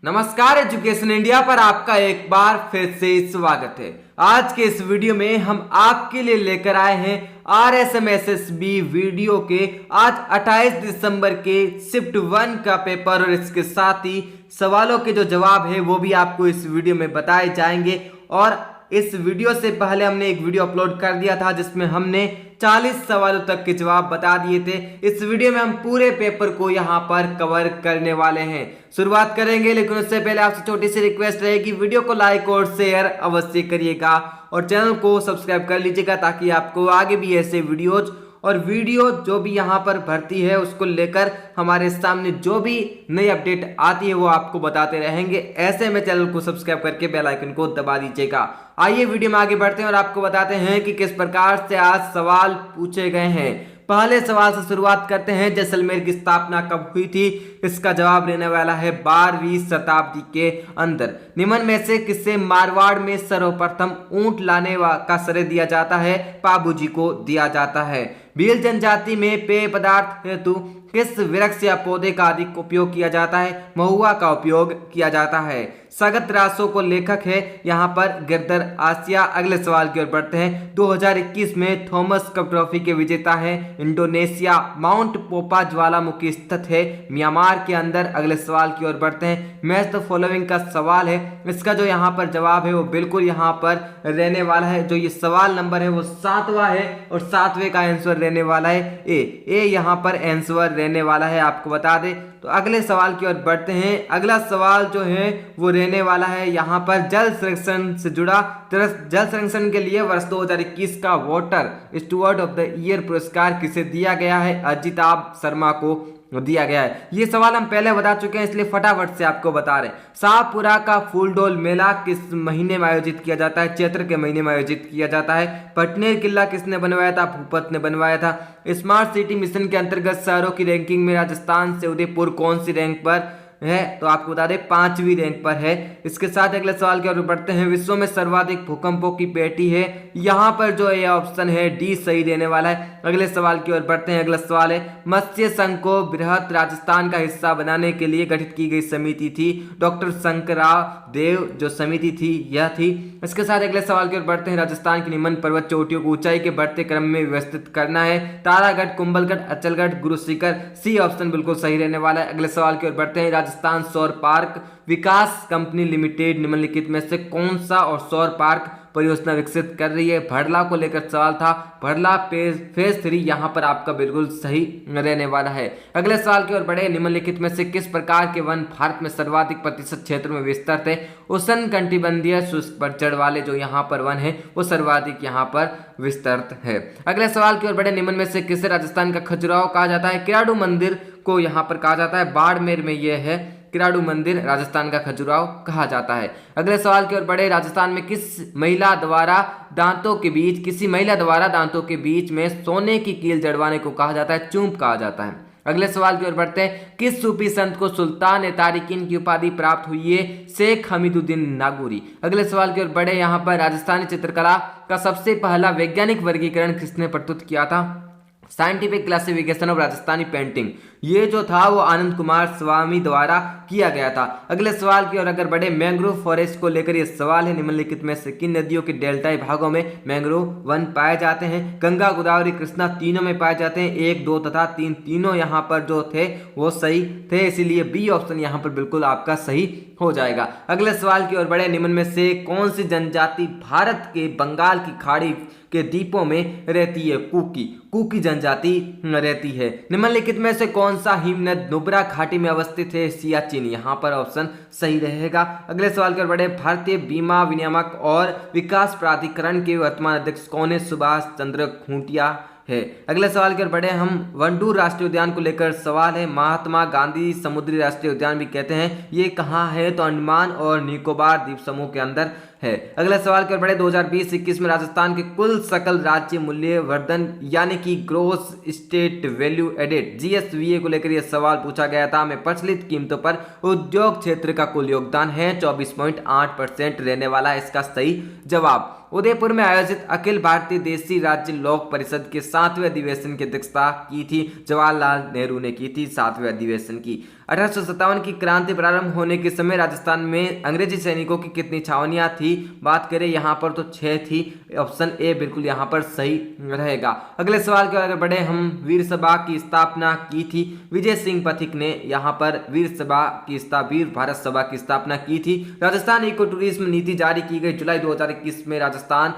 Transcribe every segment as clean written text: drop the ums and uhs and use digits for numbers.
नमस्कार, education India पर आपका एक बार फिर से स्वागत है। आज के इस वीडियो में हम आपके लिए लेकर आए हैं RSMSSB वीडियो के आज 28 दिसंबर के शिफ्ट 1 का पेपर और इसके साथ ही सवालों के जो जवाब है वो भी आपको इस वीडियो में बताए जाएंगे। और इस वीडियो से पहले हमने एक वीडियो अपलोड कर दिया था जिसमें हमने 40 सवालों तक के जवाब बता दिए थे। इस वीडियो में हम पूरे पेपर को यहाँ पर कवर करने वाले हैं। शुरुआत करेंगे, लेकिन उससे पहले आपसे छोटी सी रिक्वेस्ट रहेगी, वीडियो को लाइक और शेयर अवश्य करिएगा और चैनल को सब्सक्राइब कर लीजिएगा ताकि आपको आगे भी ऐसे वीडियोज और वीडियो जो भी यहाँ पर भर्ती है उसको लेकर हमारे सामने जो भी नई अपडेट आती है वो आपको बताते रहेंगे। ऐसे में चैनल को सब्सक्राइब करके बेल आइकन को दबा दीजिएगा। आइए वीडियो में आगे बढ़ते हैं और आपको बताते हैं कि किस प्रकार से आज सवाल पूछे गए हैं। पहले सवाल से शुरुआत करते हैं, जैसलमेर की स्थापना कब हुई थी? इसका जवाब रहने वाला है 12वीं शताब्दी के अंदर। निम्न में से किसे मारवाड़ में सर्वप्रथम ऊंट लाने का श्रेय दिया जाता है? पाबूजी को दिया जाता है। भील जनजाति में पेय पदार्थ हेतु किस वृक्ष या पौधे का अधिक उपयोग किया जाता है? महुआ का उपयोग किया जाता है। सगत रासो को लेखक है यहाँ पर गिरधर आसिया। अगले सवाल की ओर बढ़ते हैं। 2021 में थॉमस कप ट्रॉफी के विजेता है इंडोनेशिया। माउंट पोपा ज्वालामुखी स्थित है म्यांमार के अंदर। अगले सवाल की ओर बढ़ते हैं। मैच द फॉलोइंग का सवाल है, इसका जो यहाँ पर जवाब है वो बिल्कुल यहाँ पर रहने वाला है। जो ये सवाल नंबर है वो 7वां है और 7वें का आंसर रहने वाला है ए यहाँ पर आंसर रहने वाला है, आपको बता दे। तो अगले सवाल की ओर बढ़ते हैं। अगला सवाल जो है वो रहने वाला है यहाँ पर जल संरक्षण से जुड़ा। जल संरक्षण के लिए वर्ष 2021 का water steward of the year पुरस्कार किसे दिया गया है? अजिताभ शर्मा को दिया गया है। ये सवाल हम पहले बता चुके हैं इसलिए फटाफट से आपको बता रहे हैं। शाहपुरा का फूलडोल मेला किस महीने में आयोजित किया जाता है? चैत्र के महीने में आयोजित किया जाता है। पटनेर किला किसने बनवाया था? भूपत ने बनवाया था। स्मार्ट सिटी मिशन के अंतर्गत शहरों की रैंकिंग में राजस्थान से उदयपुर कौन सी रैंक पर है? तो आपको बता दें 5वीं रैंक पर है। इसके साथ अगले सवाल की ओर बढ़ते हैं। विश्व में सर्वाधिक भूकंपों की पेटी है? यहाँ पर जो ये ऑप्शन है डी सही रहने वाला है। अगले सवाल की ओर बढ़ते हैं। अगला सवाल है, मत्स्य संघ को बृहत राजस्थान का हिस्सा बनाने के लिए गठित की गई समिति थी? डॉक्टर शंकरराव देव जो समिति थी यह थी। इसके साथ अगले सवाल की ओर बढ़ते हैं। राजस्थान की निम्न पर्वत चोटियों को ऊंचाई के बढ़ते क्रम में व्यवस्थित करना है? तारागढ़, कुंभलगढ़, अचलगढ़, गुरु शिखर। सी ऑप्शन बिल्कुल सही रहने वाला है। अगले सवाल की ओर बढ़ते हैं। राजस्थान सौर पार्क विकास कंपनी लिमिटेड निम्नलिखित में से कौन सा और सौर पार्क परियोजना विकसित कर रही है? भरला को लेकर सवाल था। भरला फेज 3 यहाँ पर आपका बिल्कुल सही रहने वाला है। अगले सवाल की ओर बढ़े। निम्नलिखित में से किस प्रकार के वन भारत में सर्वाधिक प्रतिशत क्षेत्र में विस्तृत है? उष्ण कटिबंधीय शुष्क पतझड़ वाले जो यहाँ पर वन है वो सर्वाधिक यहाँ पर विस्तृत है। अगले सवाल की ओर बढ़े। निम्न में से किसे राजस्थान का खजुराहो कहा जाता है? किराडू मंदिर को यहाँ पर कहा जाता है। बाड़मेर में यह है किराडू मंदिर, राजस्थान का खजुराहो कहा जाता है। अगले सवाल की ओर बढ़े। राजस्थान में किसी महिला द्वारा दांतों के बीच में सोने की कील जड़वाने को कहा जाता है? चूंप कहा जाता है। अगले सवाल की ओर बढ़ते हैं। किस सूफी संत को सुल्तान ए तारिकीन की उपाधि प्राप्त हुई है? शेख हमीदुद्दीन नागौरी। अगले सवाल की ओर बढ़े। यहाँ पर राजस्थानी चित्रकला का सबसे पहला वैज्ञानिक वर्गीकरण किसने प्रस्तुत किया था? Scientific classification of Rajasthani painting, ये जो था वो आनंद कुमार स्वामी द्वारा किया गया था। अगले सवाल की ओर अगर बढ़े। मैंग्रोव फॉरेस्ट को लेकर ये सवाल है। निम्नलिखित में से किन नदियों के डेल्टाई भागों में मैंग्रोव वन पाए जाते हैं? गंगा, गोदावरी, कृष्णा तीनों में पाए जाते हैं। 1, 2 तथा 3 तीनों यहाँ पर जो थे वो सही थे, इसीलिए बी ऑप्शन यहाँ पर बिल्कुल आपका सही हो जाएगा। अगले सवाल की ओर बढ़े। निम्न में से कौन सी जनजाति भारत के बंगाल की खाड़ी के द्वीपों में रहती है? कुकी जनजाति रहती है। निम्नलिखित में से कौन सा हिमनद नुब्रा घाटी में अवस्थित है? सियाचिन, यहाँ पर ऑप्शन सही रहेगा। अगले सवाल की ओर बढ़े। भारतीय बीमा विनियामक और विकास प्राधिकरण के वर्तमान अध्यक्ष कौन है? सुभाष चंद्र खूंटिया है। अगले सवाल की ओर बढ़े हम। वंडूर राष्ट्रीय उद्यान को लेकर सवाल है। महात्मा गांधी समुद्री राष्ट्रीय उद्यान भी कहते हैं, ये कहाँ है? तो अंडमान और निकोबार द्वीप समूह के अंदर है। अगले सवाल की ओर बढ़े। 2020-21 में राजस्थान के कुल सकल राज्य मूल्य वर्धन यानी कि gross state value added GSVA को लेकर यह सवाल पूछा गया था। में प्रचलित कीमतों पर उद्योग क्षेत्र का कुल योगदान है 24.8% रहने वाला है इसका सही जवाब। उदयपुर में आयोजित अखिल भारतीय देशी राज्य लोक परिषद के 7वें अधिवेशन की अध्यक्षता की थी जवाहरलाल नेहरू ने की थी 7वें अधिवेशन की। 1857 की क्रांति प्रारंभ होने के समय राजस्थान में अंग्रेजी सैनिकों की कितनी छावनियां थी? बात करें यहाँ पर तो 6 थी। ऑप्शन ए बिल्कुल यहाँ पर सही रहेगा। अगले सवाल की ओर अगर बढ़े हम, वीर सभा की स्थापना की थी विजय सिंह पथिक ने यहाँ पर वीर भारत सभा की स्थापना की थी। राजस्थान इको टूरिज्म नीति जारी की गई जुलाई 2021 में। राजस्थान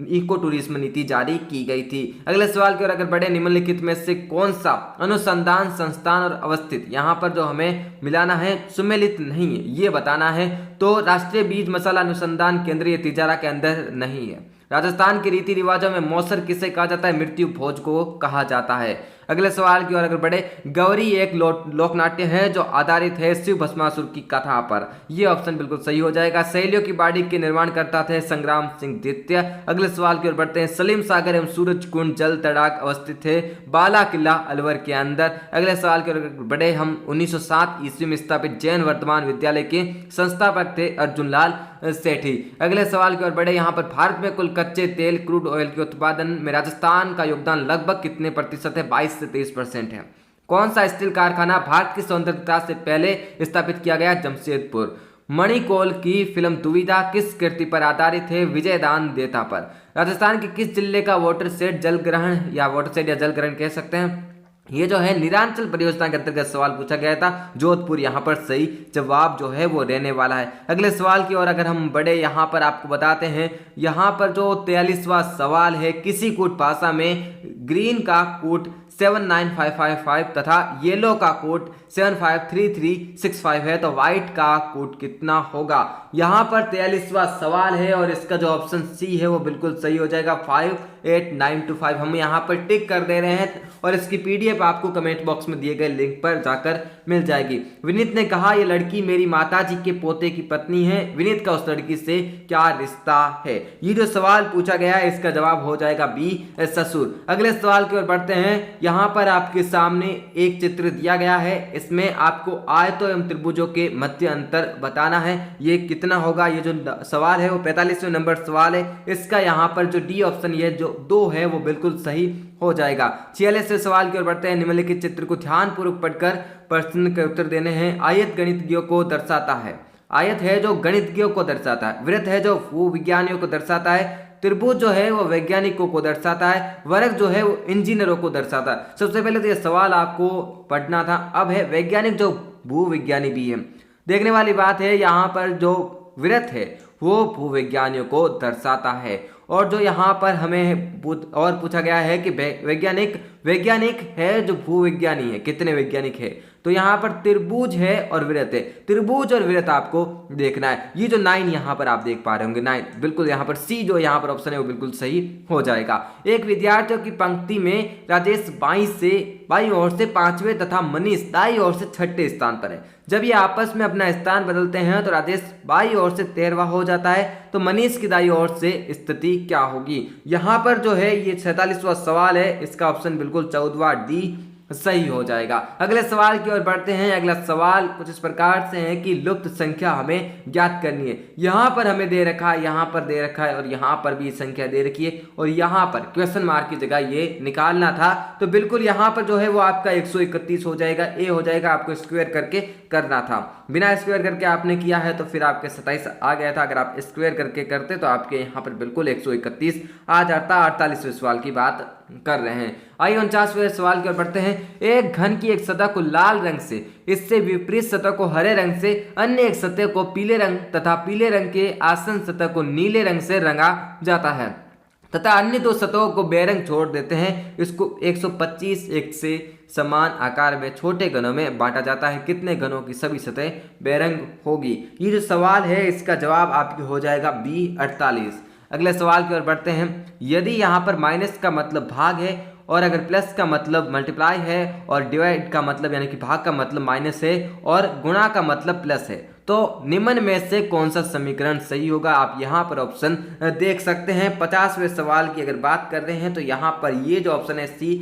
इको टूरिज्म नीति जारी की गई थी। अगले सवाल की ओर अगर बढ़े, निम्नलिखित में से कौन सा अनुसंधान संस्थान और अवस्थित, यहाँ पर जो हमें मिलाना है सुमेलित नहीं है ये बताना है, तो राष्ट्रीय बीज मसाला अनुसंधान केंद्र ये तिजारा के अंदर नहीं है। राजस्थान के रीति रिवाजों में मौसर किसे कहा जाता है? मृत्यु भोज को कहा जाता है। अगले सवाल की ओर अगर बढ़े, गौरी एक लोकनाट्य है जो आधारित है शिव भस्मासुर की कथा पर। यह ऑप्शन बिल्कुल सही हो जाएगा। सहेलियों की बाड़ी के निर्माण करता थे संग्राम सिंह द्वितीय। अगले सवाल की ओर बढ़ते हैं, सलीम सागर एवं सूरज कुंड जल तड़ाक अवस्थित है बाला किला अलवर के अंदर। अगले सवाल की ओर बढ़े हम, 1907 ईस्वी में स्थापित जैन वर्तमान विद्यालय के संस्थापक थे अर्जुन लाल सेठी। अगले सवाल की ओर बढ़े, यहाँ पर भारत में कुल कच्चे तेल क्रूड ऑयल के उत्पादन में राजस्थान का योगदान लगभग कितने प्रतिशत है? 22 से 23% है। कौन सा स्टील कारखाना भारत की स्वतंत्रता से पहले स्थापित किया गया? जमशेदपुर। मणिकौल की फिल्म दुविधा किस कृति पर आधारित है? विजयदान देता पर। राजस्थान के किस जिले का वाटर शेड जलग्रहण या जलग्रहण कह सकते हैं? ये जो है निरांचल परियोजना के अंतर्गत सवाल पूछा गया था। जोधपुर यहाँ पर सही जवाब जो है वो रहने वाला है। अगले सवाल की ओर अगर हम बढ़े, यहाँ पर आपको बताते हैं, यहाँ पर जो 43वां सवाल है, किसी कूट भाषा में ग्रीन का कूट 79555 तथा येलो का कोड 753365 है, तो व्हाइट का कोड कितना होगा? यहाँ पर 43वां सवाल है और इसका जो ऑप्शन सी है वो बिल्कुल सही हो जाएगा, 58925। हम यहाँ पर टिक कर दे रहे हैं और इसकी पीडीएफ आपको कमेंट बॉक्स में दिए गए लिंक पर जाकर मिल जाएगी। विनीत ने कहा, ये लड़की मेरी माताजी के पोते की पत्नी है। विनीत का उस लड़की से क्या रिश्ता है? ये जो सवाल पूछा गया है इसका जवाब हो जाएगा बी, ससुर। अगले सवाल की ओर बढ़ते हैं। यहाँ पर आपके सामने एक चित्र दिया गया है, इसमें आपको आयतों एवं त्रिभुजों के मध्य अंतर बताना है। ये कितना होगा? ये जो सवाल है वो 45वें नंबर सवाल है। इसका यहाँ पर जो डी ऑप्शन ये जो 2 है वो बिल्कुल सही हो जाएगा। 46वें सवाल की ओर बढ़ते हैं। निम्नलिखित चित्र को ध्यानपूर्वक पढ़कर प्रश्न के उत्तर देने हैं। आयत गणितज्ञों को दर्शाता है। आयत है जो गणितज्ञों को दर्शाता है। वृत्त है जो भूविज्ञानियों को दर्शाता है। त्रिभुज जो है वो वैज्ञानिकों को दर्शाता है। वर्ग जो है वो इंजीनियरों को दर्शाता है। सबसे पहले तो ये सवाल आपको पढ़ना था। अब है वैज्ञानिक जो भूविज्ञानी भी है। देखने वाली बात है, यहाँ पर जो वृत्त है वो भूविज्ञानियों को दर्शाता है। और जो यहाँ पर हमें और पूछा गया है कि वैज्ञानिक है जो भूविज्ञानी है, कितने वैज्ञानिक है? तो यहाँ पर त्रिभुज है और वृत्त है। त्रिभुज और वृत्त आपको देखना है। ये जो 9 यहाँ पर आप देख पा रहे होंगे, 9 बिल्कुल यहाँ पर सी जो यहाँ पर ऑप्शन है वो बिल्कुल सही हो जाएगा। एक विद्यार्थियों की पंक्ति में राजेश बाईं ओर से 5वें तथा मनीष दाईं ओर से 6ठे स्थान पर है। जब ये आपस में अपना स्थान बदलते हैं तो राजेश बाईं ओर से 13वां हो जाता है, तो मनीष की दाईं ओर से स्थिति क्या होगी? यहाँ पर जो है ये 46वां सवाल है, इसका ऑप्शन बिल्कुल 14वां डी सही हो जाएगा। अगले सवाल की ओर बढ़ते हैं। अगला सवाल कुछ इस प्रकार से है कि लुप्त संख्या हमें ज्ञात करनी है। यहाँ पर हमें दे रखा है, यहाँ पर दे रखा है और यहाँ पर भी संख्या दे रखी है और यहाँ पर क्वेश्चन मार्क की जगह ये निकालना था, तो बिल्कुल यहाँ पर जो है वो आपका 131 हो जाएगा। ए हो जाएगा, आपको स्क्वायर करके करना था। बिना स्क्वायर करके आपने किया है तो फिर आपके 27 आ गया था। अगर आप स्क्वायर करके करते तो आपके यहाँ पर बिल्कुल 131 आ जाता। 48वें सवाल की बात कर रहे हैं। आइए 49वें सवाल की ओर बढ़ते हैं। एक घन की एक सतह को लाल रंग से, इससे विपरीत सतह को हरे रंग से, अन्य एक सतह को पीले रंग तथा पीले रंग के आसन सतह को नीले रंग से रंगा जाता है तथा अन्य 2 सतहों को बेरंग छोड़ देते हैं। इसको 125 एक से समान आकार में छोटे घनों में बांटा जाता है। कितने घनों की सभी सतह बेरंग होगी? ये जो सवाल है इसका जवाब आपकी हो जाएगा बी, 48। अगले सवाल की ओर बढ़ते हैं। यदि यहाँ पर माइनस का मतलब भाग है और अगर प्लस का मतलब मल्टीप्लाई है और डिवाइड का मतलब यानी कि भाग का मतलब माइनस है और गुणा का मतलब प्लस है, तो निम्न में से कौन सा समीकरण सही होगा? आप यहाँ पर ऑप्शन देख सकते हैं। 50वें सवाल की अगर बात कर रहे हैं तो यहाँ पर ये जो ऑप्शन है सी,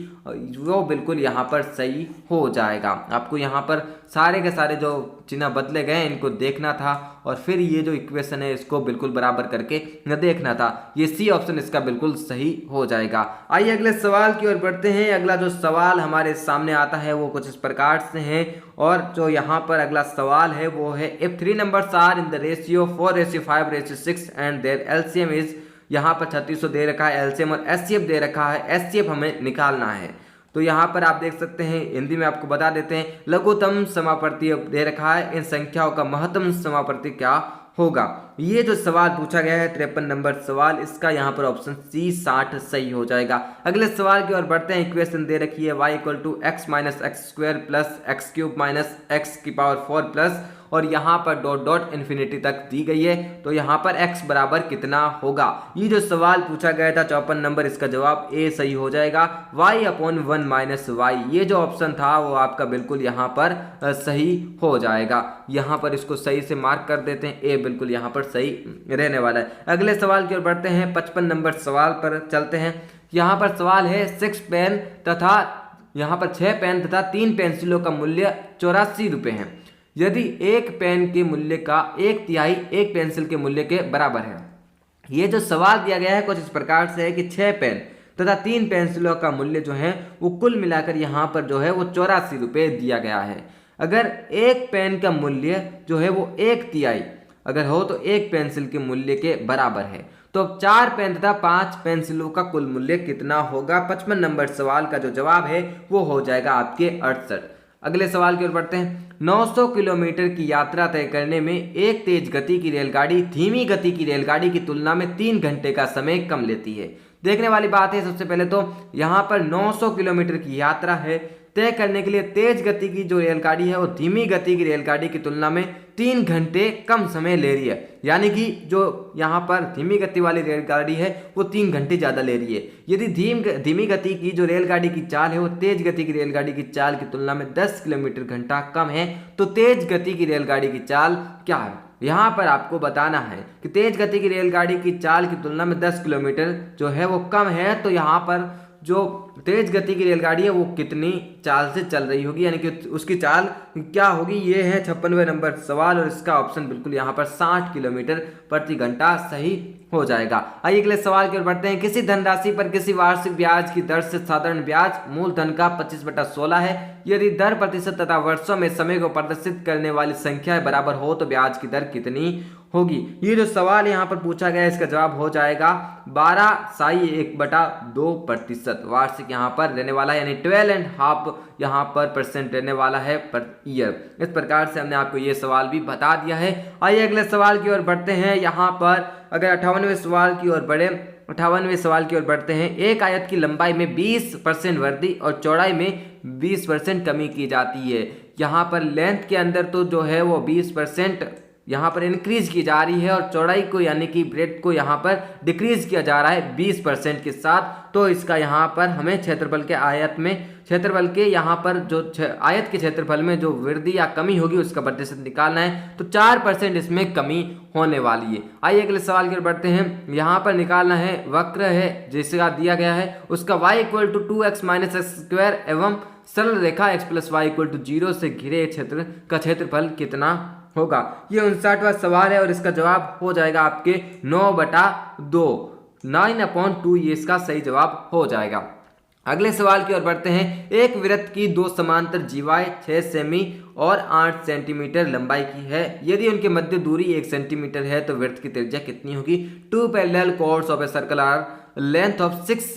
वो बिल्कुल यहाँ पर सही हो जाएगा। आपको यहाँ पर सारे के सारे जो चिन्ह बदले गए इनको देखना था और फिर ये जो इक्वेशन है इसको बिल्कुल बराबर करके देखना था। ये सी ऑप्शन इसका बिल्कुल सही हो जाएगा। आइए अगले सवाल की ओर बढ़ते हैं। अगला जो सवाल हमारे सामने आता है वो कुछ इस प्रकार से है और जो यहाँ पर अगला सवाल है वो है if 3 numbers are in the ratio 4:5:6 and their LCM is, यहाँ पर 3600 दे रखा है LCM और SCF दे रखा है। SCF हमें निकालना है। तो यहाँ पर आप देख सकते हैं, हिंदी में आपको बता देते हैं, लघुत्तम समापवर्ती दे रखा है। इन संख्याओं का महत्तम समापवर्ती क्या होगा? ये जो सवाल पूछा गया है 53 नंबर सवाल, इसका यहाँ पर ऑप्शन सी 60 सही हो जाएगा। अगले सवाल की ओर बढ़ते हैं। इक्वेशन दे रखी है y = x - x² + x³ - x⁴ plus और यहाँ पर डॉट डॉट इन्फिनिटी तक दी गई है। तो यहाँ पर x बराबर कितना होगा? ये जो सवाल पूछा गया था 54 नंबर, इसका जवाब ए सही हो जाएगा। y/1 - y, ये जो ऑप्शन था वो आपका बिल्कुल यहाँ पर सही हो जाएगा। यहाँ पर इसको सही से मार्क कर देते हैं, ए बिल्कुल यहाँ पर सही रहने वाला है। अगले सवाल की ओर बढ़ते हैं। 55 नंबर सवाल पर चलते हैं। यहाँ पर सवाल है 6 पेन तथा यहाँ पर 6 पेन तथा 3 पेंसिलों का मूल्य 84 रुपये है। यदि एक पेन के मूल्य का 1/3 एक पेंसिल के मूल्य के बराबर है। ये जो सवाल दिया गया है कुछ इस प्रकार से है कि 6 पेन तथा 3 पेंसिलों का मूल्य जो है वो कुल मिलाकर यहाँ पर जो है वो 84 रुपये दिया गया है। अगर एक पेन का मूल्य जो है वो 1/3 अगर हो तो एक पेंसिल के मूल्य के बराबर है, तो 4 पेन तथा 5 पेंसिलों का कुल मूल्य कितना होगा? 55 नंबर सवाल का जो जवाब है वो हो जाएगा आपके 68। अगले सवाल की ओर बढ़ते हैं। 900 किलोमीटर की यात्रा तय करने में एक तेज गति की रेलगाड़ी धीमी गति की रेलगाड़ी की तुलना में 3 घंटे का समय कम लेती है। देखने वाली बात है, सबसे पहले तो यहाँ पर 900 किलोमीटर की यात्रा है, तय करने के लिए तेज गति की जो रेलगाड़ी है वो धीमी गति की रेलगाड़ी की तुलना में 3 घंटे कम समय ले रही है। यानी कि जो यहाँ पर धीमी गति वाली रेलगाड़ी है वो 3 घंटे ज़्यादा ले रही है। यदि धीमी गति की जो रेलगाड़ी की चाल है वो तेज गति की रेलगाड़ी की चाल की तुलना में 10 किलोमीटर घंटा कम है, तो तेज गति की रेलगाड़ी की चाल क्या है? यहाँ पर आपको बताना है कि तेज गति की रेलगाड़ी की चाल की तुलना में 10 किलोमीटर जो है वो कम है, तो यहाँ पर जो तेज गति की रेलगाड़ी है वो कितनी चाल से चल रही होगी, यानी कि उसकी चाल क्या होगी? ये है 56वें नंबर सवाल और इसका ऑप्शन बिल्कुल यहाँ पर 60 किलोमीटर प्रति घंटा सही हो जाएगा। आइए अगले सवाल की ओर बढ़ते हैं। किसी धनराशि पर किसी वार्षिक ब्याज की दर से साधारण ब्याज मूलधन का 25/16 है। यदि दर प्रतिशत तथा वर्षों में समय को प्रदर्शित करने वाली संख्या बराबर हो तो ब्याज की दर कितनी होगी? ये जो सवाल यहाँ पर पूछा गया है इसका जवाब हो जाएगा 12/1/2% वार्षिक यहाँ पर रहने वाला है, यानी 12.5 यहाँ पर % रहने वाला है पर ईयर। इस प्रकार से हमने आपको ये सवाल भी बता दिया है। आइए अगले सवाल की ओर बढ़ते हैं। यहाँ पर अगर 58वें सवाल की ओर बढ़ते हैं। एक आयत की लंबाई में 20% वृद्धि और चौड़ाई में 20% कमी की जाती है। यहाँ पर लेंथ के अंदर तो जो है वो 20% यहाँ पर इंक्रीज की जा रही है और चौड़ाई को यानी कि ब्रेथ को यहाँ पर डिक्रीज किया जा रहा है 20% के साथ। तो इसका यहाँ पर हमें क्षेत्रफल के यहाँ पर जो आयत के क्षेत्रफल में जो वृद्धि या कमी होगी उसका प्रतिशत निकालना है, तो 4% इसमें कमी होने वाली है। आइए अगले सवाल की ओर बढ़ते हैं। यहाँ पर निकालना है वक्र है जिसका दिया गया है उसका y = 2x - x² एवं सरल रेखा x + y = 0 से घिरे क्षेत्र का क्षेत्रफल कितना होगा? ये 59वां सवाल है और इसका जवाब हो जाएगा आपके 9/2 9/2, ये इसका सही जवाब हो जाएगा। अगले सवाल की ओर बढ़ते हैं। एक वृत्त की 2 समांतर जीवाएं 6 सेमी और 8 सेंटीमीटर लंबाई की है। यदि उनके मध्य दूरी 1 सेंटीमीटर है तो वृत्त की त्रिज्या कितनी होगी? 2 parallel chords of a circle are length of 6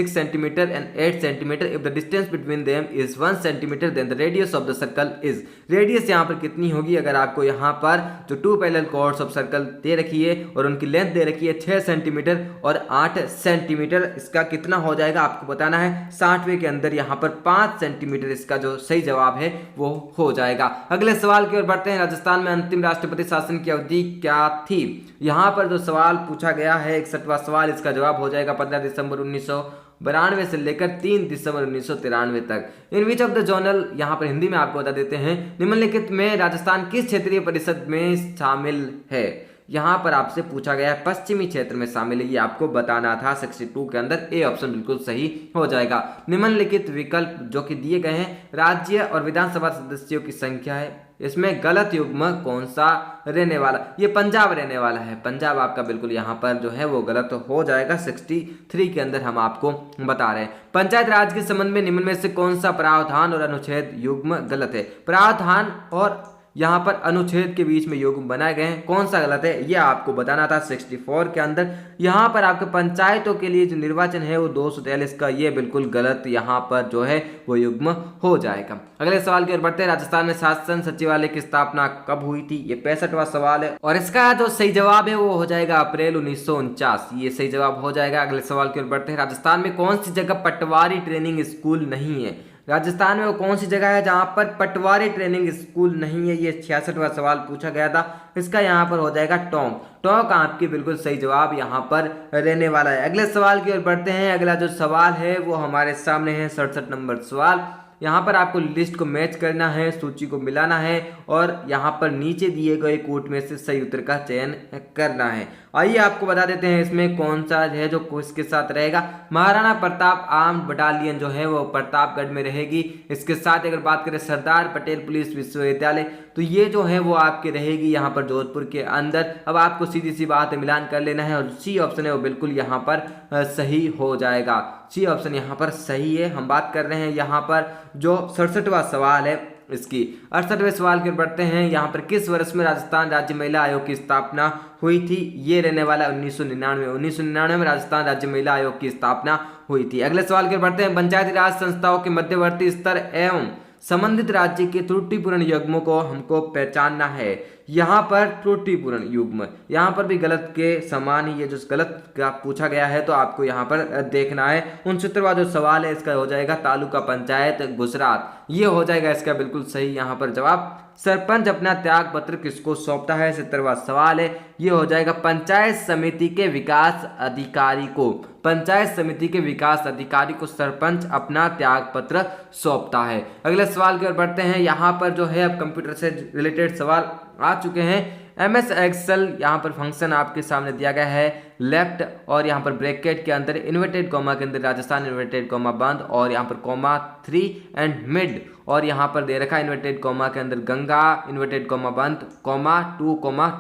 centimeter and 8 centimeter. If the distance between them is 1 centimeter, then the radius of the circle is. Radius यहाँ पर कितनी होगी? अगर आपको यहाँ पर जो 2 पैरेलल chords of circle दे रखी है और उनकी लेंथ दे रखी है 6 सेंटीमीटर और 8 सेंटीमीटर, इसका कितना हो जाएगा आपको बताना है। 60वें के अंदर यहाँ पर 5 सेंटीमीटर इसका जो सही जवाब है वो हो जाएगा। अगले सवाल की ओर बढ़ते हैं। राजस्थान में अंतिम राष्ट्रपति शासन की अवधि क्या थी? यहाँ पर जो सवाल पूछा गया है 61वां सवाल, इसका जवाब हो जाएगा 15 दिसंबर 1900 1992 से लेकर 3 दिसंबर 1993 तक। इन विच ऑफ द जर्नल, यहाँ पर हिंदी में आपको बता देते हैं, निम्नलिखित में राजस्थान किस क्षेत्रीय परिषद में शामिल है। यहाँ पर आपसे पूछा गया है पश्चिमी क्षेत्र में शामिल है, ये आपको बताना था 62 के अंदर। ए ऑप्शन बिल्कुल सही हो जाएगा। निम्नलिखित विकल्प जो कि दिए गए हैं, राज्य और विधानसभा सदस्यों की संख्या है, इसमें गलत युग्म कौन सा रहने वाला, ये पंजाब रहने वाला है। पंजाब आपका बिल्कुल यहाँ पर जो है वो गलत हो जाएगा। 63 के अंदर हम आपको बता रहे हैं। पंचायत राज के संबंध में निम्न में से कौन सा प्रावधान और अनुच्छेद युग्म गलत है। प्रावधान और यहाँ पर अनुच्छेद के बीच में युग्म बनाए गए हैं, कौन सा गलत है ये आपको बताना था 64 के अंदर। यहाँ पर आपके पंचायतों के लिए जो निर्वाचन है वो 243 का, ये बिल्कुल गलत यहाँ पर जो है वो युग्म हो जाएगा। अगले सवाल की ओर बढ़ते हैं। राजस्थान में शासन सचिवालय की स्थापना कब हुई थी, ये 65वां सवाल है और इसका जो सही जवाब है वो हो जाएगा अप्रैल 1949, ये सही जवाब हो जाएगा। अगले सवाल की ओर बढ़ते हैं। राजस्थान में कौन सी जगह पटवारी ट्रेनिंग स्कूल नहीं है। राजस्थान में वो कौन सी जगह है जहां पर पटवारी ट्रेनिंग स्कूल नहीं है, ये 66वां सवाल पूछा गया था। इसका यहाँ पर हो जाएगा टोंक। टोंक आपकी बिल्कुल सही जवाब यहाँ पर रहने वाला है। अगले सवाल की ओर बढ़ते हैं। अगला जो सवाल है वो हमारे सामने है 67 नंबर सवाल। यहाँ पर आपको लिस्ट को मैच करना है, सूची को मिलाना है और यहाँ पर नीचे दिए गए कोट में से सही उत्तर का चयन करना है। आइए आपको बता देते हैं इसमें कौन सा है जो किसके साथ रहेगा। महाराणा प्रताप आर्म्ड बटालियन जो है वो प्रतापगढ़ में रहेगी। इसके साथ अगर बात करें सरदार पटेल पुलिस विश्वविद्यालय, तो ये जो है वो आपकी रहेगी यहाँ पर जोधपुर के अंदर। अब आपको सीधी सी बात है, मिलान कर लेना है और सी ऑप्शन है वो बिल्कुल यहाँ पर सही हो जाएगा। सी ऑप्शन यहाँ पर सही है। हम बात कर रहे हैं यहाँ पर जो 67वां सवाल है इसकी। 68वें सवाल की ओर बढ़ते हैं। यहाँ पर किस वर्ष में राजस्थान राज्य महिला आयोग की स्थापना हुई थी, ये रहने वाला 1999। 1999 में राजस्थान राज्य महिला आयोग की स्थापना हुई थी। अगले सवाल की ओर बढ़ते हैं। पंचायती राज संस्थाओं के मध्यवर्ती स्तर एवं संबंधित राज्य के त्रुटिपूर्ण युग्मों को हमको पहचानना है। यहाँ पर त्रुटिपूर्ण युग्म यहाँ पर भी गलत के समान ही, ये जो गलत का पूछा गया है तो आपको यहाँ पर देखना है। 69वां जो सवाल है इसका हो जाएगा तालुका पंचायत गुजरात, ये हो जाएगा इसका बिल्कुल सही यहाँ पर जवाब। सरपंच अपना त्याग पत्र किसको सौंपता है, 70वां सवाल है, ये हो जाएगा पंचायत समिति के विकास अधिकारी को। पंचायत समिति के विकास अधिकारी को सरपंच अपना त्याग पत्र सौंपता है। अगले सवाल की ओर बढ़ते हैं। यहाँ पर जो है अब कंप्यूटर से रिलेटेड सवाल आ चुके हैं। MS एक्सेल यहाँ पर फंक्शन आपके सामने दिया गया है। लेफ्ट और यहाँ पर ब्रैकेट के अंदर इन्वर्टेड कॉमा के अंदर राजस्थान इन्वर्टेड कॉमा बंद और यहाँ पर कॉमा 3 एंड मिड और यहाँ पर दे रखा है इन्वर्टेड कॉमा के अंदर गंगा इन्वर्टेड कॉमा बंद कॉमा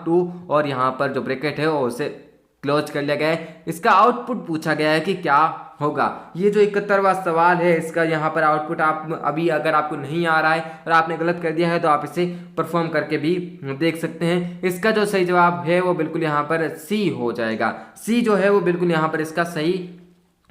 2 और यहाँ पर जो ब्रैकेट है वो उसे क्लोज कर लिया गया है। इसका आउटपुट पूछा गया है कि क्या होगा। ये जो 71वां सवाल है इसका यहाँ पर आउटपुट आप अभी अगर आपको नहीं आ रहा है और आपने गलत कर दिया है तो आप इसे परफॉर्म करके भी देख सकते हैं। इसका जो सही जवाब है वो बिल्कुल यहाँ पर सी हो जाएगा। सी जो है वो बिल्कुल यहाँ पर इसका सही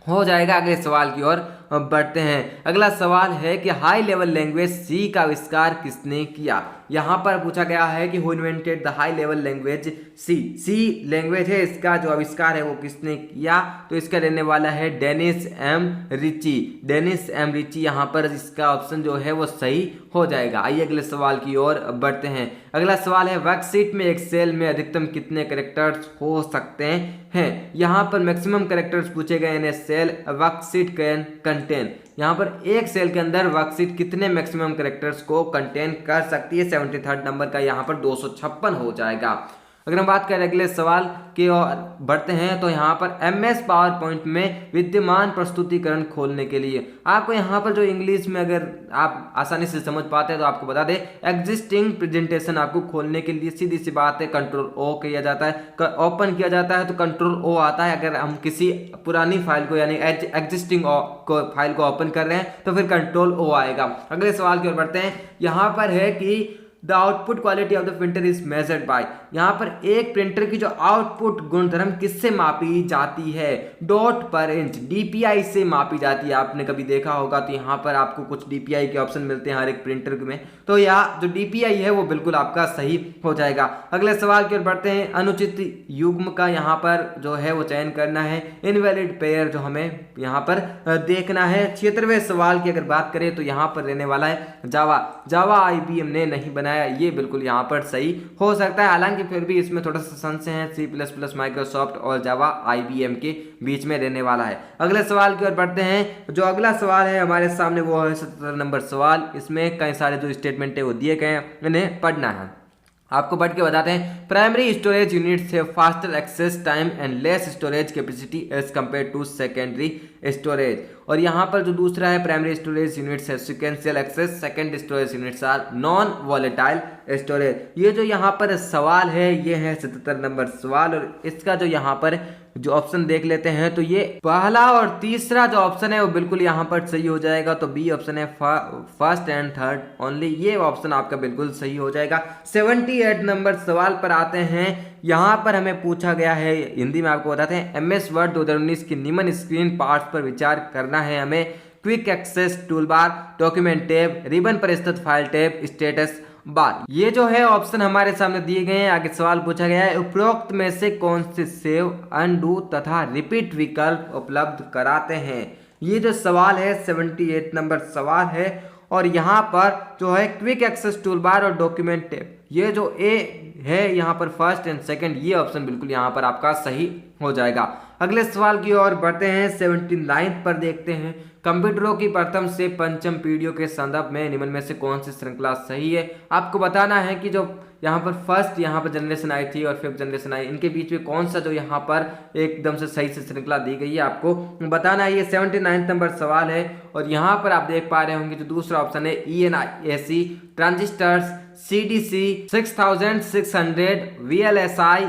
हो जाएगा। अगले सवाल की ओर बढ़ते हैं। अगला सवाल है कि हाई लेवल लैंग्वेज सी का आविष्कार किसने किया। यहाँ पर पूछा गया है कि who invented the high level language C. C language है, इसका जो आविष्कार है वो किसने किया, तो इसका रहने वाला है Dennis M Ritchie. Dennis M Ritchie यहाँ पर इसका ऑप्शन जो है वो सही हो जाएगा। आइए अगले सवाल की ओर बढ़ते हैं। अगला सवाल है वर्कशीट में एक सेल में अधिकतम कितने कैरेक्टर्स हो सकते हैं। यहाँ पर मैक्सिमम कैरेक्टर्स पूछे गए हैं। सेल वर्कशीट कैन कंटेन, यहाँ पर एक सेल के अंदर वर्कशीट कितने मैक्सिमम कैरेक्टर्स को कंटेन कर सकती है। 73 नंबर का यहाँ पर 256 हो जाएगा। अगर हम बात करें अगले सवाल की ओर बढ़ते हैं तो यहाँ पर MS पावर पॉइंट में विद्यमान प्रस्तुतिकरण खोलने के लिए आपको यहाँ पर जो इंग्लिश में अगर आप आसानी से समझ पाते हैं तो आपको बता दें एग्जिस्टिंग प्रेजेंटेशन आपको खोलने के लिए सीधी सी बात है कंट्रोल O किया जाता है। ओपन किया जाता है तो कंट्रोल O आता है। अगर हम किसी पुरानी फाइल को यानी एग्जिस्टिंग फाइल को ओपन कर रहे हैं तो फिर कंट्रोल O आएगा। अगले सवाल की ओर बढ़ते हैं। यहाँ पर है कि the output quality of the printer is measured by, यहाँ पर एक प्रिंटर की जो आउटपुट गुणधर्म किससे मापी जाती है, डॉट पर इंच DPI से मापी जाती है। आपने कभी देखा होगा तो यहाँ पर आपको कुछ DPI के ऑप्शन मिलते हैं हर एक प्रिंटर में, तो यह जो DPI है वो बिल्कुल आपका सही हो जाएगा। अगले सवाल की ओर बढ़ते हैं। अनुचित युग्म का यहाँ पर जो है वो चयन करना है। इनवैलिड पेयर जो हमें यहाँ पर देखना है। 76वें सवाल की अगर बात करें तो यहाँ पर रहने वाला है जावा। IBM ने नहीं बनाया, ये बिल्कुल यहाँ पर सही हो सकता है। हालांकि हालांकि फिर भी इसमें थोड़ा सा संशय है, C++, माइक्रोसॉफ्ट और जावा IBM के बीच में रहने वाला है। अगले सवाल की ओर बढ़ते हैं। जो अगला सवाल है हमारे सामने वो है 77 नंबर सवाल। इसमें कई सारे जो स्टेटमेंट है वो दिए गए हैं, इन्हें पढ़ना है। आपको पढ़ के बताते हैं। Primary storage units have faster access time and less storage capacity as compare to secondary storage. और यहाँ पर जो दूसरा है, प्राइमरी स्टोरेज यूनिट्स है sequential access, second storage units are non volatile storage. ये जो यहाँ पर सवाल है ये है 77 नंबर सवाल। और इसका जो यहाँ पर जो ऑप्शन देख लेते हैं तो ये पहला और तीसरा जो ऑप्शन है वो बिल्कुल यहाँ पर सही हो जाएगा। तो बी ऑप्शन है फर्स्ट एंड थर्ड ओनली, ये ऑप्शन आपका बिल्कुल सही हो जाएगा। 78 नंबर सवाल पर आते हैं। यहाँ पर हमें पूछा गया है, हिंदी में आपको बताते हैं, MS वर्ड 2019 की निम्न स्क्रीन पार्ट्स पर विचार करना है हमें। Quick access tool bar, document tab, ribbon पर स्थित फाइल टैब, स्टेटस बार। ये जो है ऑप्शन हमारे सामने दिए गए हैं। आगे सवाल पूछा गया है, उपरोक्त में से कौन से सेव, अनडू तथा रिपीट विकल्प उपलब्ध कराते हैं। ये जो सवाल है 78 नंबर सवाल है। और यहाँ पर जो है क्विक एक्सेस टूल बार और डॉक्यूमेंट टैब, ये जो ए है यहाँ पर फर्स्ट एंड सेकंड, ये ऑप्शन बिल्कुल यहाँ पर आपका सही हो जाएगा। अगले सवाल की ओर बढ़ते हैं। 79 पर देखते हैं। कंप्यूटरों की प्रथम से पंचम पीढ़ियों के संदर्भ में निम्न में से कौन सी श्रृंखला सही है। आपको बताना है कि जो यहाँ पर फर्स्ट यहाँ पर जनरेशन आई थी और फिफ्थ जनरेशन आई, इनके बीच में कौन सा जो यहाँ पर एकदम से सही से श्रृंखला दी गई है आपको बताना है। ये 79 नंबर सवाल है। और यहाँ पर आप देख पा रहे होंगे जो दूसरा ऑप्शन है ENIAC, ट्रांजिस्टर्स, CDC 6600, VLSI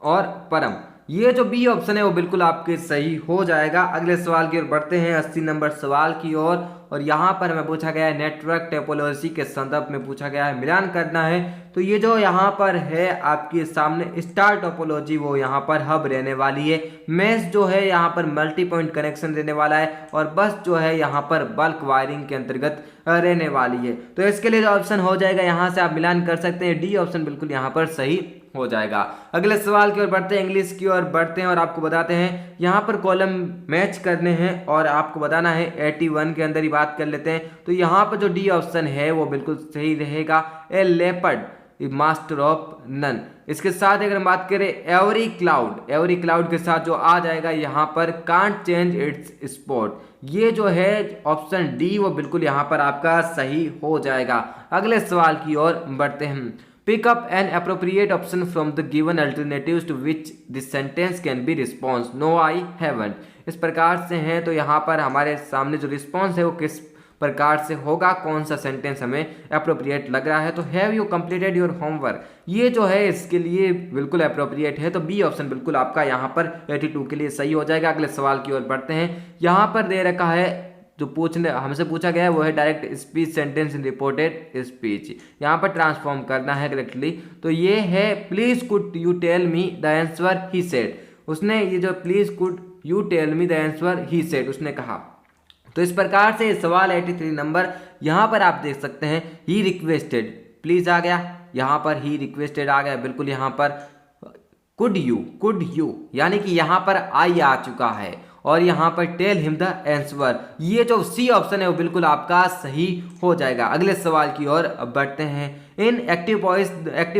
और परम। ये जो बी ऑप्शन है वो बिल्कुल आपके सही हो जाएगा। अगले सवाल की ओर बढ़ते हैं। 80 नंबर सवाल की ओर। और यहाँ पर हमें पूछा गया है नेटवर्क टोपोलॉजी के संदर्भ में पूछा गया है, मिलान करना है। तो ये जो यहाँ पर है आपके सामने स्टार टोपोलॉजी, वो यहाँ पर हब रहने वाली है। मेश जो है यहाँ पर मल्टी पॉइंट कनेक्शन रहने वाला है। और बस जो है यहाँ पर बल्क वायरिंग के अंतर्गत रहने वाली है। तो इसके लिए जो ऑप्शन हो जाएगा यहाँ से आप मिलान कर सकते हैं, डी ऑप्शन बिल्कुल यहाँ पर सही हो जाएगा। अगले सवाल की ओर बढ़ते हैं, इंग्लिश की ओर बढ़ते हैं। और आपको बताते हैं यहाँ पर कॉलम मैच करने हैं और आपको बताना है 81 के अंदर ही बात कर लेते हैं। तो यहाँ पर जो डी ऑप्शन है वो बिल्कुल सही रहेगा, ए लेपर्ड मास्टर ऑफ नन। इसके साथ अगर हम बात करें एवरी क्लाउड के साथ जो आ जाएगा यहाँ पर कांट चेंज इट्स स्पॉट, ये जो है ऑप्शन डी वो बिल्कुल यहाँ पर आपका सही हो जाएगा। अगले सवाल की ओर बढ़ते हैं। Pick up an appropriate option from the given alternatives to which this sentence can be response. No, I haven't. इस प्रकार से हैं। तो यहाँ पर हमारे सामने जो रिस्पॉन्स है वो किस प्रकार से होगा, कौन सा सेंटेंस हमें अप्रोप्रिएट लग रहा है। तो have you completed your homework, ये जो है इसके लिए बिल्कुल अप्रोप्रिएट है। तो बी ऑप्शन बिल्कुल आपका यहाँ पर 82 के लिए सही हो जाएगा। अगले सवाल की ओर बढ़ते हैं। यहाँ पर दे रखा है, जो हमसे पूछा गया है वो है direct speech sentence in reported speech, यहाँ पर ट्रांसफॉर्म करना है करेक्टली। तो ये है please could you tell me the answer he said. उसने ये जो please could you tell me the answer he said उसने कहा। तो इस प्रकार से सवाल 83 नंबर यहाँ पर आप देख सकते हैं ही रिक्वेस्टेड, प्लीज आ गया, यहाँ पर ही रिक्वेस्टेड आ गया बिल्कुल। यहाँ पर कुड यू यानी कि यहाँ पर आई आ चुका है। और यहाँ पर टेल हिम द आंसर, ये जो सी ऑप्शन है वो बिल्कुल आपका सही हो जाएगा। अगले सवाल की ओर बढ़ते हैं। In active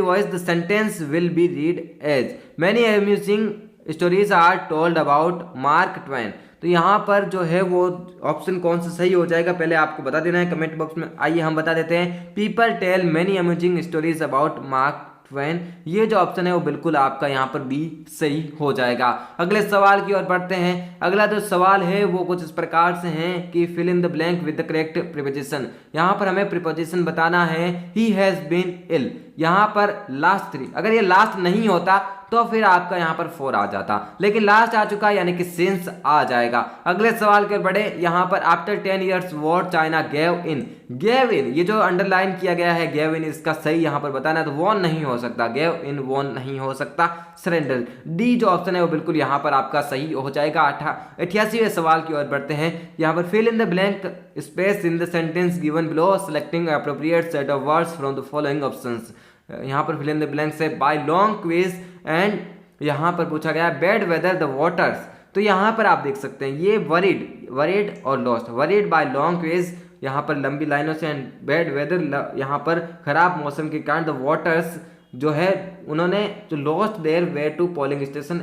voice the sentence will be read as many amusing stories are told about Mark Twain. तो यहाँ पर जो है वो ऑप्शन कौन सा सही हो जाएगा पहले आपको बता देना है कमेंट बॉक्स में। आइए हम बता देते हैं। People tell many amusing stories about Mark Twain, ये जो ऑप्शन है वो बिल्कुल आपका यहाँ पर बी सही हो जाएगा। अगले सवाल की ओर बढ़ते हैं। अगला जो सवाल है वो कुछ इस प्रकार से है कि fill in the blank with the correct preposition. यहाँ पर हमें प्रीपोजिशन बताना है। ही हैज बीन इल, यहाँ पर लास्ट 3, अगर ये लास्ट नहीं होता तो फिर आपका यहाँ पर 4 आ जाता, लेकिन लास्ट आ चुका यानी कि सिंस आ जाएगा। अगले सवाल के बढ़े। यहाँ पर after 10 years war China gave in, ये जो अंडरलाइन किया गया है गेव इन, इसका सही यहाँ पर बताना है। तो वॉन नहीं हो सकता, गेव इन वॉन नहीं हो सकता, सरेंडर। डी जो ऑप्शन है वो बिल्कुल यहाँ पर आपका सही हो जाएगा। 88वें सवाल की ओर बढ़ते हैं। यहाँ पर fill in the blank space in the sentence given below selecting appropriate set of words from the following options. यहाँ पर फिल इन द ब्लैंक से बाय लॉन्ग क्विज एंड यहाँ पर पूछा गया बैड वेदर द वाटर्स। तो यहाँ पर आप देख सकते हैं ये वरीड और lost. Worried by long queues यहाँ पर लंबी लाइनों से, एंड बैड वेदर यहाँ पर खराब मौसम के कारण द वाटर्स जो है उन्होंने जो lost their way to polling station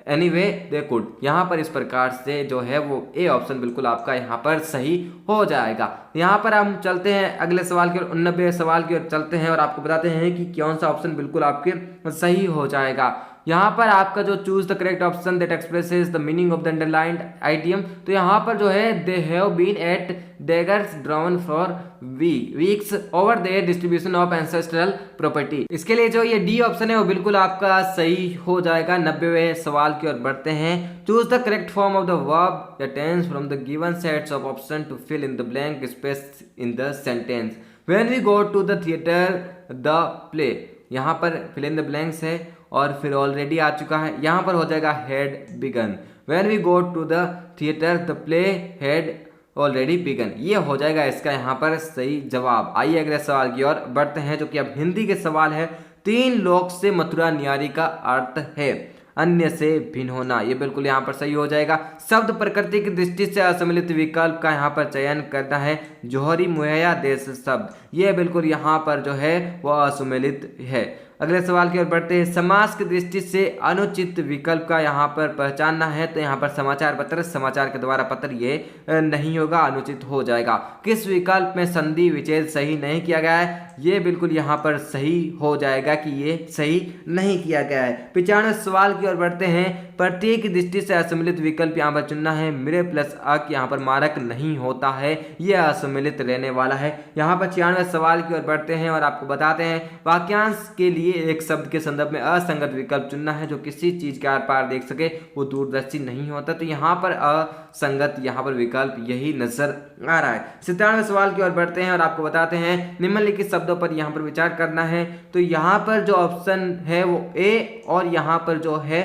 anyway they could, यहाँ पर इस प्रकार से जो है वो ए ऑप्शन बिल्कुल आपका यहाँ पर सही हो जाएगा। यहाँ पर हम चलते हैं अगले सवाल की ओर, 89वें सवाल की ओर चलते हैं और आपको बताते हैं कि कौन सा ऑप्शन बिल्कुल आपके सही हो जाएगा। यहाँ पर आपका जो choose the correct option that expresses the meaning of the underlined idiom, तो यहाँ पर जो है they have been at daggers drawn for weeks over their distribution of ancestral property. इसके लिए जो ये डी ऑप्शन है वो बिल्कुल आपका सही हो जाएगा। 90वें सवाल की ओर बढ़ते हैं। Choose the correct form of the verb या tense from the given sets of option to fill in the blank space in the sentence. When we go to the theatre the play, यहाँ पर fill in the blanks है और फिर already आ चुका है, यहाँ पर हो जाएगा had begun. When we go to the theatre the play had already begun, ये हो जाएगा इसका यहाँ पर सही जवाब। आइए अगले सवाल की ओर बढ़ते हैं जो कि अब हिंदी के सवाल है। 3 लोक से मथुरा न्यारी का अर्थ है अन्य से भिन्न होना, ये बिल्कुल यहाँ पर सही हो जाएगा। शब्द प्रकृति की दृष्टि से असम्मिलित विकल्प का यहाँ पर चयन करना है। जोहरी मुहैया देश शब्द, ये बिल्कुल यहाँ पर जो है वह असम्मिलित है। अगले सवाल की ओर बढ़ते हैं। समास की दृष्टि से अनुचित विकल्प का यहाँ पर पहचानना है, तो यहाँ पर समाचार पत्र, समाचार के द्वारा पत्र ये नहीं होगा, अनुचित हो जाएगा। किस विकल्प में संधि विच्छेद सही नहीं किया गया है, ये बिल्कुल यहाँ पर सही हो जाएगा कि ये सही नहीं किया गया है। 95 सवाल की ओर बढ़ते हैं। प्रत्येक की दृष्टि से असम्मिलित विकल्प यहाँ पर चुनना है। मेरे प्लस अक यहाँ पर मारक नहीं होता है, यह असम्मिलित रहने वाला है। यहाँ पर 96 सवाल की ओर बढ़ते हैं और आपको बताते हैं वाक्यांश के लिए एक शब्द के संदर्भ में असंगत विकल्प चुनना है जो किसी चीज के आर पार देख सके, वो दूरदर्शी नहीं होता, तो यहाँ पर असंगत यहाँ पर विकल्प यही नजर आ रहा है। 97 सवाल की ओर बढ़ते हैं और आपको बताते हैं निम्नलिखित शब्दों पर यहाँ पर विचार करना है। तो यहाँ पर जो ऑप्शन है वो ए और यहाँ पर जो है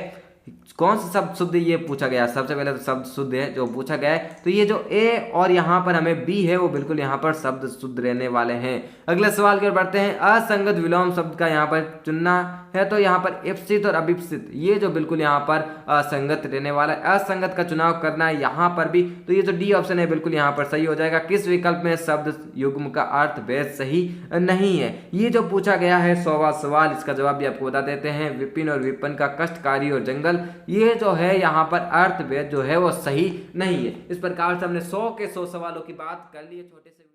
कौन सा शब्द शुद्ध ये पूछा गया, सबसे पहले तो शब्द शुद्ध है जो पूछा गया है, तो ये जो ए और यहाँ पर हमें बी है वो बिल्कुल यहाँ पर शब्द शुद्ध रहने वाले हैं। अगले सवाल की ओर बढ़ते हैं। असंगत विलोम शब्द का यहाँ पर चुनना है, तो यहाँ पर इप्सित और अभिप्सित ये जो बिल्कुल यहाँ पर असंगत रहने वाला है, असंगत का चुनाव करना है यहाँ पर भी, तो ये जो डी ऑप्शन है बिल्कुल यहाँ पर सही हो जाएगा। किस विकल्प में शब्द युग्म का अर्थ भेद सही नहीं है, ये जो पूछा गया है 100वां सवाल, इसका जवाब भी आपको बता देते हैं। विपिन और विपन का कष्टकारी और जंगल, ये जो है यहाँ पर अर्थ भेद जो है वो सही नहीं है। इस प्रकार से हमने 100 के 100 सवालों की बात कर ली है छोटे से